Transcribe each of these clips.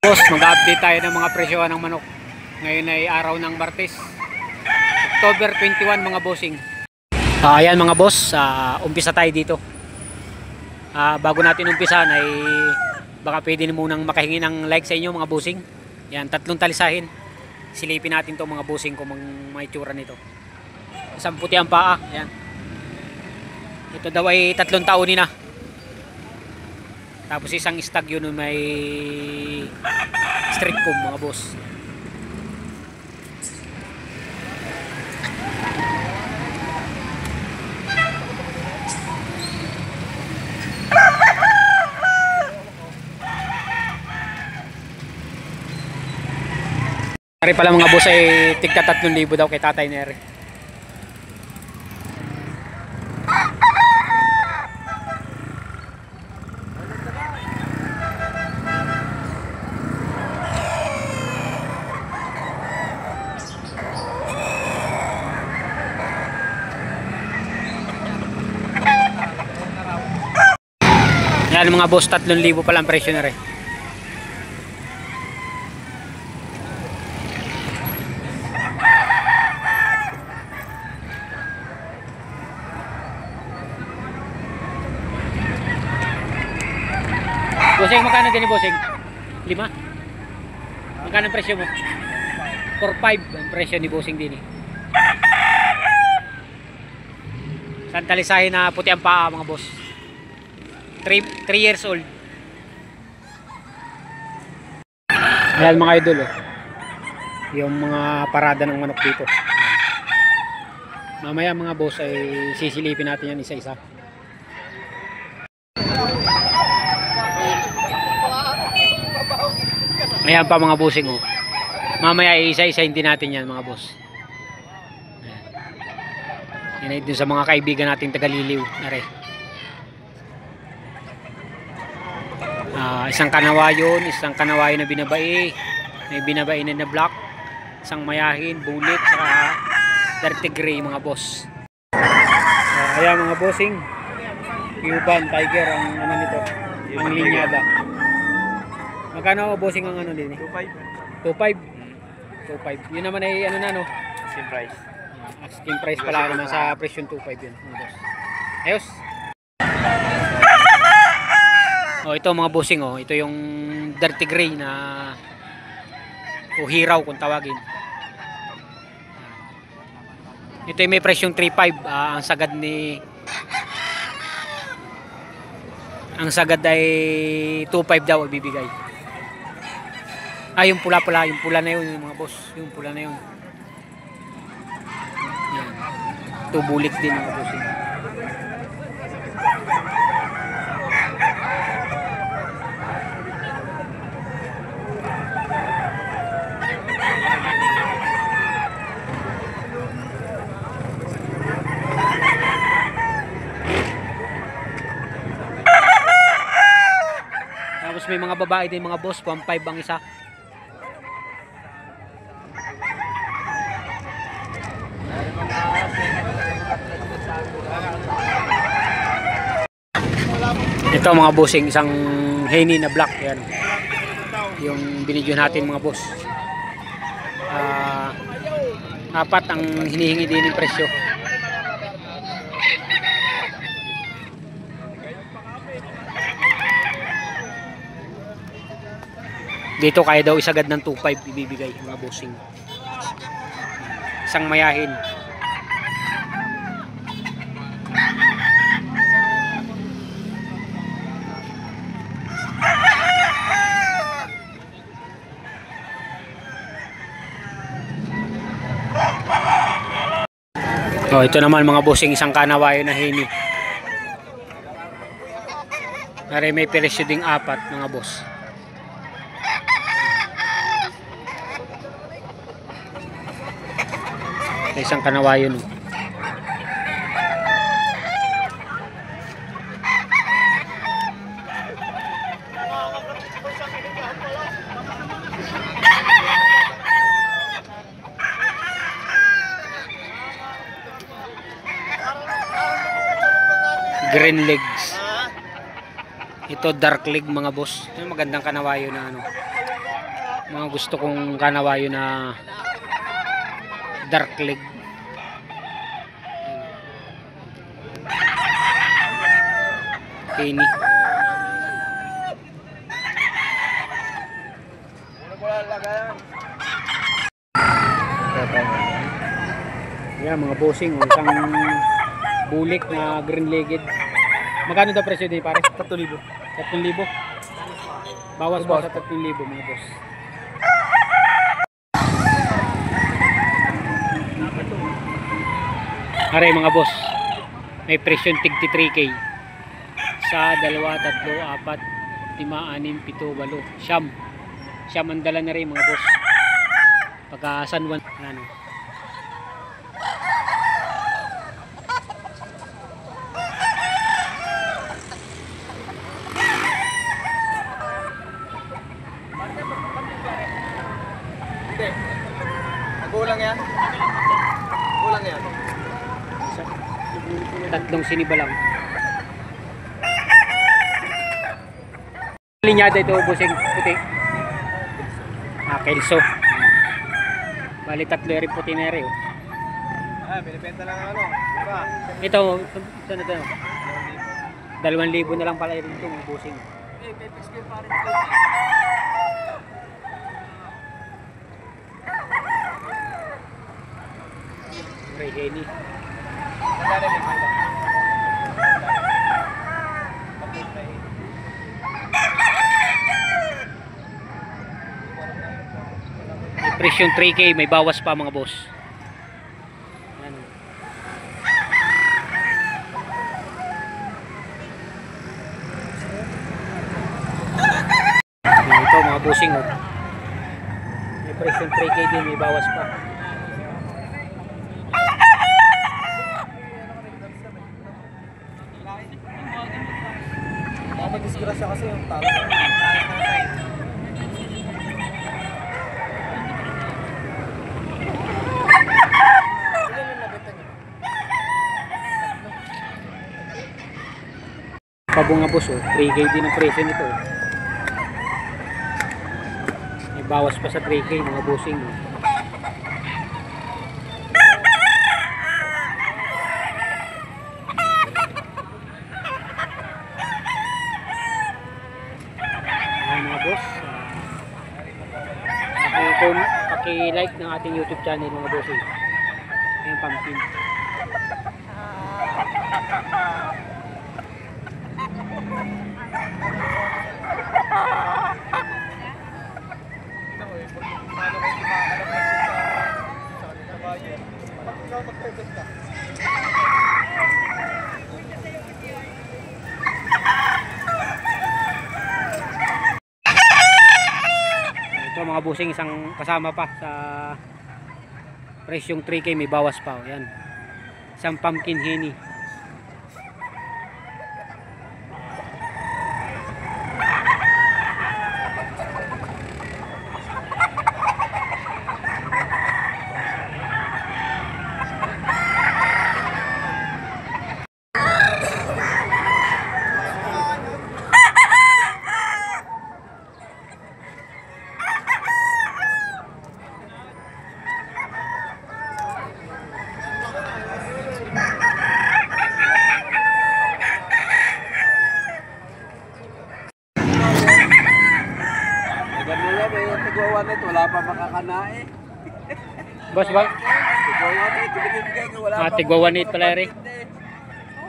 Boss, mag-update tayo ng mga presyo ng manok. Ngayon ay araw ng Martes, October 21 mga bossing. Ayan mga boss, umpisa tayo dito. Bago natin umpisan ay baka pwede munang makahingi ng like sa inyo mga bossing. Yan, 3 talisahin. Silipin natin to mga bossing kung may itsura nito. Isang puti ang paa. Yan. Ito daw ay 3 taon na. Tapos isang stag yun may street comb mga boss. Pare pala mga boss ay tigka 3,000 daw kay Tatay Neri. Yan mga boss, 3,000 pala ang presyo na rin. Bossing, magkano din bossing? 5? Magkano ang presyo mo? 4,500 ang presyo ni bossing din. Santalisahin na puti ang paa mga boss. 3 years old. Ayan mga idol yung mga parada ng manok dito. Mamaya mga boss ay sisilipin natin yan isa-isa. Ayan pa mga bossing mamaya ay isa-isahin din natin yan mga boss. Yan ay dun sa mga kaibigan natin tagaliliw nare. Isang kanawayon na binabai, may binabai na black, isang mayahin, bulik, saka dirty gray mga boss. Ayan mga bossing, Cuban Tiger ang ano nito, ang linyada. Magkano bossing ang ano din? 2,500. 2,500. Yun naman ay ano na no? Asking price. Asking price pala naman sa presyon 2,500 yun mga boss. Ayos. Ito mga bossing ito yung dirty gray na hiraw kung tawagin. Ito ay may presyong 3,500. Ang sagad ay 2,500 daw ibibigay. Yung pula na yun mga boss, yung pula na yun. Yan. Tubulik din mga bossing. Tapos may mga babae din mga boss, 1,500 ang isa. Ito mga bossing, isang henny na black yan. Yung binidyo natin mga boss. 4 ang hinihingi din yung presyo. Dito kaya daw isagad ng 2,500 ibibigay mga bossing. Isang mayahin. Ito naman mga bossing, isang kanawayo na henny. Pare may presyo ding 4 mga boss. Isang kanawayo green legs. Ito dark leg mga boss. Yung magandang kanawayo na ano. Mga gusto kong kanawayo na dark leg. Penny. Yan mga bossing, isang bulik na green legged. Magkano daw presyo din pare? 3,000. 3,000. Bawas ba sa 3,000 mga boss? Aray mga boss, may presyo tigti 3K sa 2, 3, 4, 5, 6, 7, 8, siyam. Siyam ang dala na rin mga boss. Pagka San Juan, ano. Hindi. Nagulang yan? Nagulang yan? Tatlong siniba lang. Linyada ito busing puti. Kelso. Bali tatlo rin puti na rin. Binibenta lang ano. Diba? Ito, saan ito? 2,000 na lang pala rin ito mga busing. May fix ko pa rin. Ray Henny. May presyong 3K, may bawas pa mga boss. Yan. Ito mga bossing. May presyong 3K din, may bawas pa. Disgrasya kasi yung tao. Pabunga boss, 3K din ang presyo nito. May bawas pa sa 3K mga bossing. Mga boss, paki-like ng ating YouTube channel mga boss. Ayan pumpkin. Ito mga busing, isang kasama pa sa presyong 3K, may bawas pa. Yan, isang pumpkin henny. Wala pa makakanae. Boss ba? Tigwa 1.8 pala rin.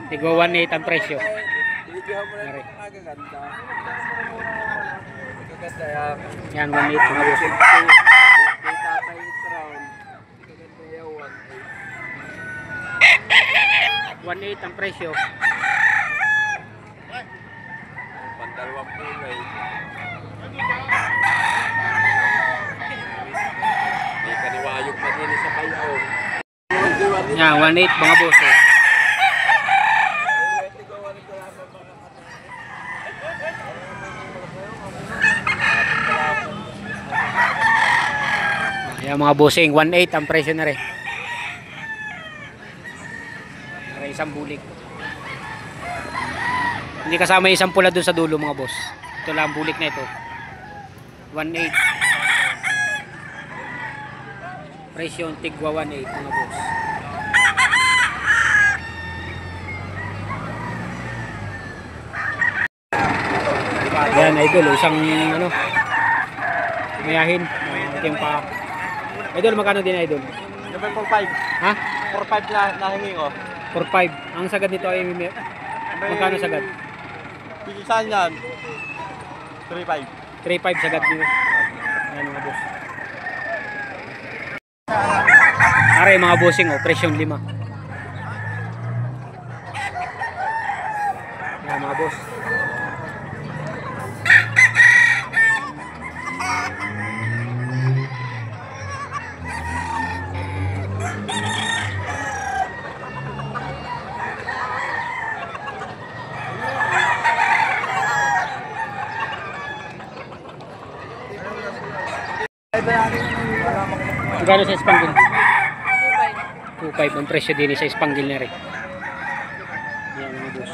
Tigwa 1.8 ang presyo. Yan 1.8 mga boss. 1.8 ang presyo. Pandalawang kulay. Kaniwayog pa din sa bayaw. Yan, 1.8 mga boss. Yan mga bossing, 1.8 ang presyo na rin. Isang bulik. Hindi kasama isang pula dun sa dulo mga boss. Ito lang bulik na ito. 1.8. Presyo tigwa 1.8 mga boss. Yan idol, isang ano mayahin. Ito yung pa. Idol, magkano din idol? Number 45. Ha? 45 na nahingi ko. 4.5. Ang sagad nito ay magkano sagad? Pigisan yan. 35. 3.5 sagad nito. Ayan mga boss. Aray mga bossing, oh, presyong 5. Ayan mga boss. Magkano sa Spangle? 2.5 ang presyo din sa Spangle na rin. Yan mga boss.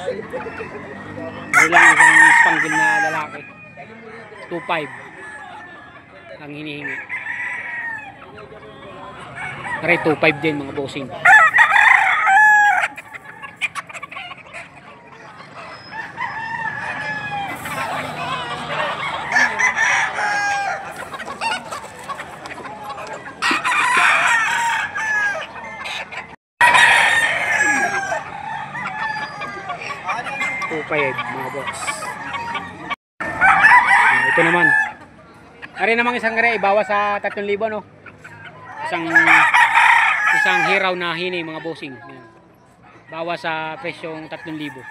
Ano lang isang Spangle na lalaki. 2.5 ang hinihingi. Aray 2.5 din mga bossing. Mga boss. Ito naman. Ari namang isang gare ibawas sa 3,000 no. Isang hiraw na hini mga bossing. Yan. Bawas sa presyong 3,000.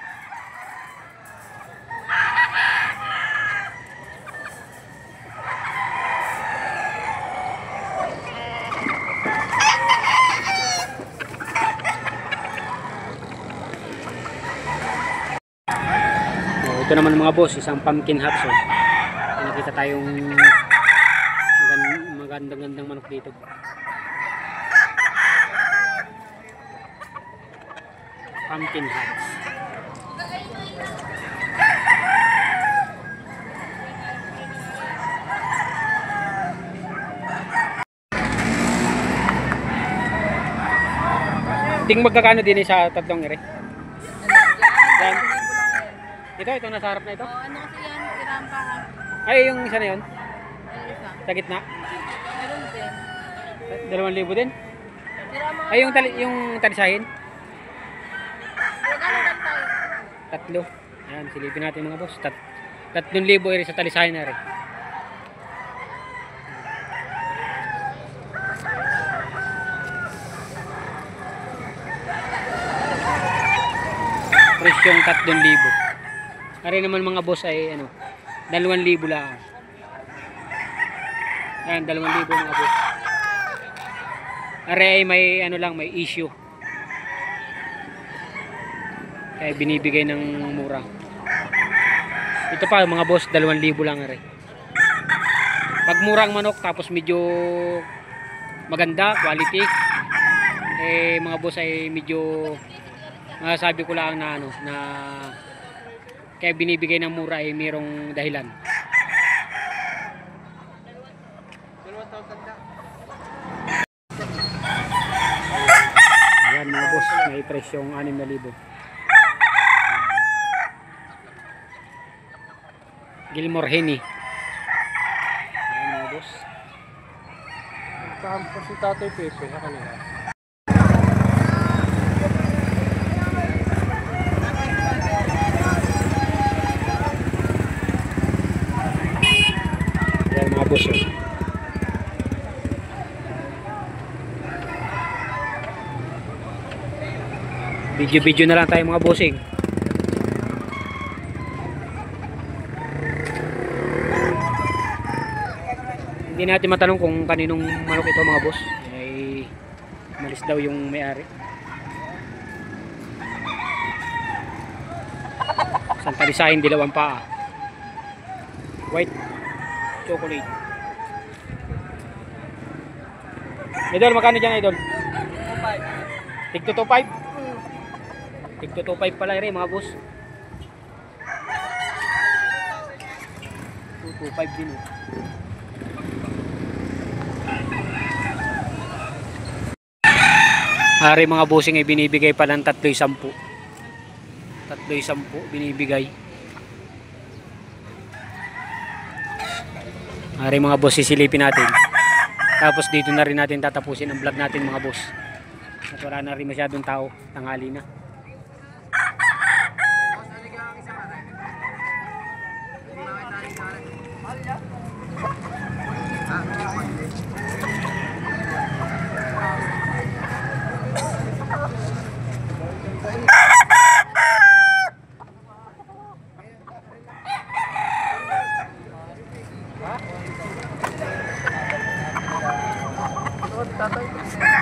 Ito naman mga boss, isang pumpkin hats. Oh. Nakita tayong magandang manok dito. Pumpkin hats. Ting magkakano din sa tatlong ere? Yan. Ito nasa harap na ito? Ano kasi yan, irampa ka. Ay, yung isa na yun? Ano isa? Sa gitna? Meron din. 2,000 din? Irama Ay, yung talisahin? Magkano lang tayo? 3. Ayan, silipin natin mga boss. 3,000 rin sa talisahin na rin. Presyong 3,000. Ari naman mga boss ay ano, 2,000 lang. Yan, 2,000 mga boss. Ari ay may ano lang, may issue. Kaya binibigay ng mura. Ito pa mga boss, 2,000 lang ari. Pag mura ang manok tapos medyo maganda, quality, eh mga boss ay medyo masasabi ko lang na ano, na kaya binibigay ng mura ay mayroong dahilan. Ayan mga boss, may presyong 6,000. Gilmore Henny. Ayan mga boss. Kampo si Tatay Pepe sa kanila. Mga boss, oh. Video na lang tayo mga bossing. Hindi natin matanong kung kaninong manok ito mga boss. Ay malis daw yung may-ari. Isang talisahin, dilawang paa. White chocolate. Idol, magkano dyan idol? 2.5. Tigto 2.5? Tigto 2.5 pala rin mga boss. 2.5 din oh. Ari mga bossing ay binibigay pa ng 3.10. 3.10 binibigay. Ari mga boss, sisilipin natin. Tapos dito na rin natin tatapusin ang vlog natin mga boss. At wala na rin masyadong tao. Tanghali na. Tatay.